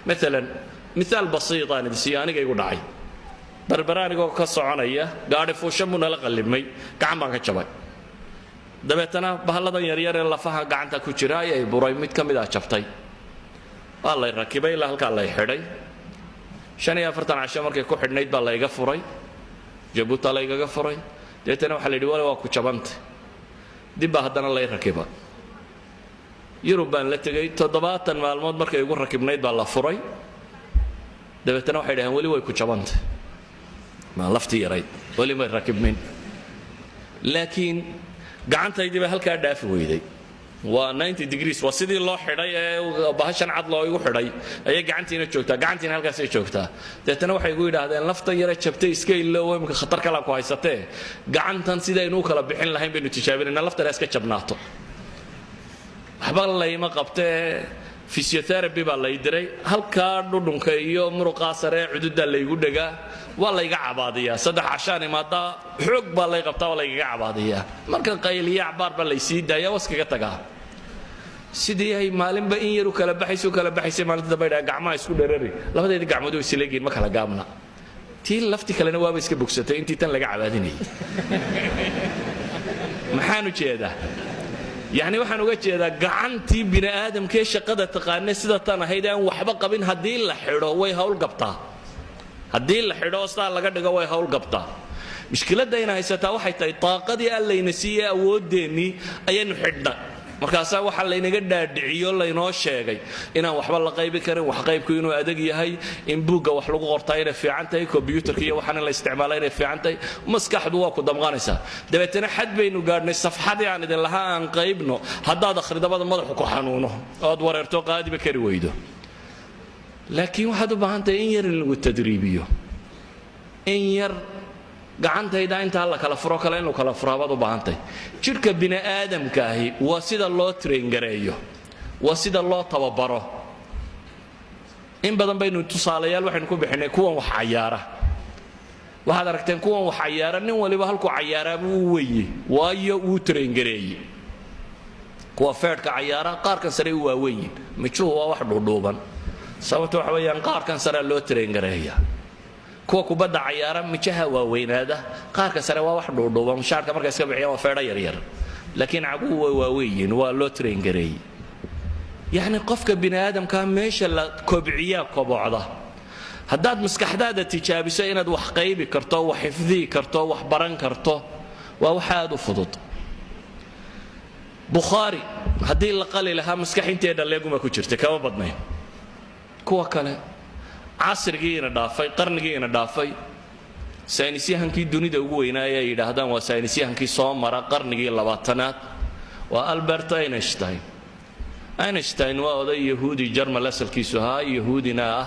مثلا مثال بسيط أنا بسياني يقول داعي بربراني يقول كسرانية قاعد فوشمونا لقلبي كعمان كشباب دبتنا بهالله يريار الله فها قاعد كوشراي براي ميت كم إذا شفتي الله يركبه الله الله يحري شان يفرطن عشان مركي كوحد نيت بالله يقفري جبوت الله يقفري دبتنا وحلي دوله وكوشبانت دي بهدنا الله يركبه يروبان لتجي تضباط المعلومات مركي يقول ركب نيت بالله فري دبتنا واحد هم ولي ويكوشبانت ما لفتي يريد ولي ما يركب من لكن قعنت يدي بهالكار دافع ويدي و 90 degrees وسيدي الله حري وبهشان عض الله يوحري أي قعنتين شوكتا قعنتين هالكاس شوكتا تتنا واحد يقول هذا لفت يريد شبتي سكيل لو يمكن خطر كلام كويسته قعنتن سيدا ينوك لا بحين لهم بينو تشابين إن لفت راسك شبناته حبال الله يما قبته فيزيوثيرابي بالله يدري هالكار دون كيو مرقاسرة عدود اللي يقول دقة والله يقع عبادية صدق عشان ما دا حق بالله يقبطه والله يقع عبادية مركن قيلية عبار بالله يسيد ده يوسك كتجاه سيدي هاي مالين بإنيرو كلا بحيس مالين تبايدا قعما يسكون درري لا بد يدي قعمودو يسيلين ما كلا قامنا تيل لفتي كلا نواب يسكب بوكسته أنتي تنلقى عباديني محانو كذا يعني waxaan uga jeedaa gacantii bini aadamkee shaqada taqaanay sida tan ahaydaan waxba qabin hadii la xidho way hawl qabtaa hadii la xidho saa laga dhigo way hawl qabtaa mushkiladda inay haysataa waxay tahay taaqadii allayna siiyay awoodeeni ayaynu xidhnaa markaas waxa la inaga dhaadhiciyo la inoo sheegay inaan waxba la qaybi karin wax qaybku inuu adag yahay in buuga wax lagu qortay inay fiican tahay computerka iyo waxaan la isticmaalay inay fiican tahay maskaxdu waa ku damqanaysa dabeetana xad baynu gaadhnay safxadii aan idin lahaa aan qaybno haddaad akhridabada madaxu ku xanuuno oo wareerto qaadiba kari weydo laakiin waxaad u baahan tahay in yar lagu tadriibiyo in yar gacantayda inta la kala furo kale in kala furaabad u baahantay jirka bini aadamka ahi waa sida loo train gareeyo waa sida loo tababaro in badan baynu tusaalayaal waxaynu ku bixinay kuwan wax ciyaara waxaad aragteen kuwan wax ciyaara nin waliba halku ciyaara buu weeyay waayo uu train gareeyay kuwa feerka ciyaara qaar kan sare waa weeyay mijuhu waa wax dhuudhuuban sababtoo waxa weeyaan qaar kan sare loo train gareeyaa kuwa kubadda ciyaara mijaha waa weynaada qaarka sare waa wax dhuudhuuban shaarka marka iska bixiya waa feedha yar yar laakiin cagu waa weeyeen waa loo train gareeyay yani qofka bini aadamka meesha la kobciya kobocda haddaad maskaxdaada tijaabiso inaad wax qaybi karto wax xifdi karto wax baran karto waa wax aad u fudud Bukhari hadii la qali lahaa maskaxinteeda leeguma ku jirta kama badnayn kuwa kale casrigiina dhaafay qarnigiina dhaafay saynisyahankii dunida ugu weynaa ay yiraahdaan waa saynisyahankii soo mara qarnigii 20aad waa Albert Einstein waa oday yahuudi Jarmal asalkiisu ahaa yahuudina ah